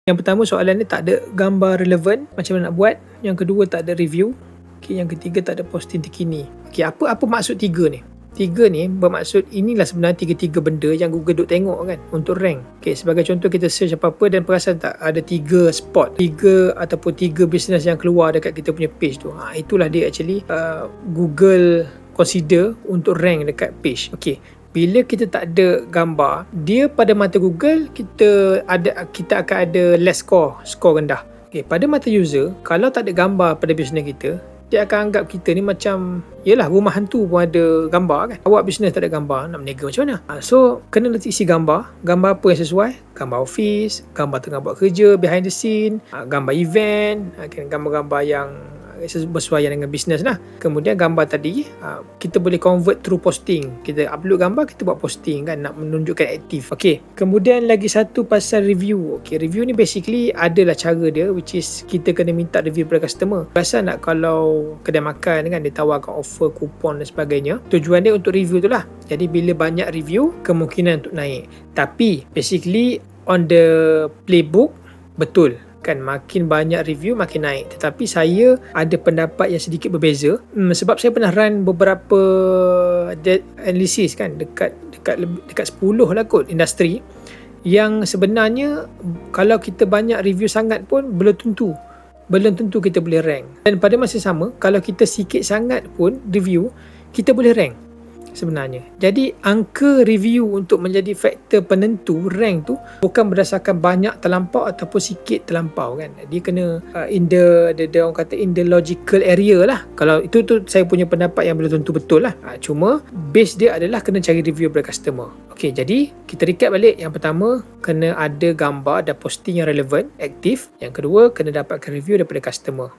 Yang pertama, soalan ni tak ada gambar relevan, macam mana nak buat. Yang kedua, tak ada review. Okay, yang ketiga, tak ada posting terkini. Okay, apa maksud 3 ni? 3 ni bermaksud inilah sebenarnya 3 benda yang Google duk tengok kan untuk rank. Okay, sebagai contoh, kita search apa-apa dan perasan tak ada 3 spot, 3 ataupun 3 business yang keluar dekat kita punya page tu. Itulah dia actually Google consider untuk rank dekat page. Okay, bila kita tak ada gambar, dia pada mata Google kita akan ada less skor rendah. Okay, pada mata user, kalau tak ada gambar pada business kita, dia akan anggap kita ni macam, yelah, rumah hantu pun ada gambar kan. Awak bisnes tak ada gambar, nak berniaga macam mana? So, kena isi gambar apa yang sesuai. Gambar office, gambar tengah buat kerja, behind the scene, gambar event, gambar-gambar yang bersesuaian dengan bisnes lah. Kemudian gambar tadi kita boleh convert through posting. Kita upload gambar, kita buat posting kan, nak menunjukkan aktif. Okay, kemudian lagi satu pasal review. Okay, review ni basically adalah cara dia, which is kita kena minta review pada customer. Biasa nak kalau kedai makan kan, dia tawarkan offer, kupon dan sebagainya. Tujuan dia untuk review tu lah. Jadi bila banyak review, kemungkinan untuk naik. Tapi basically on the playbook, betul kan, makin banyak review makin naik. Tetapi saya ada pendapat yang sedikit berbeza, sebab saya pernah run beberapa analisis kan, dekat 10 lah kot industri, yang sebenarnya kalau kita banyak review sangat pun belum tentu kita boleh rank. Dan pada masa sama, kalau kita sikit sangat pun review, kita boleh rank sebenarnya. Jadi angka review untuk menjadi faktor penentu rank tu bukan berdasarkan banyak terlampau ataupun sikit terlampau kan. Dia kena in the orang kata in the logical area lah. Kalau itu saya punya pendapat yang belum tentu betul lah. Cuma base dia adalah kena cari review dari customer. Okey, jadi kita recap balik. Yang pertama, kena ada gambar dan posting yang relevan, aktif. Yang kedua, kena dapatkan review daripada customer.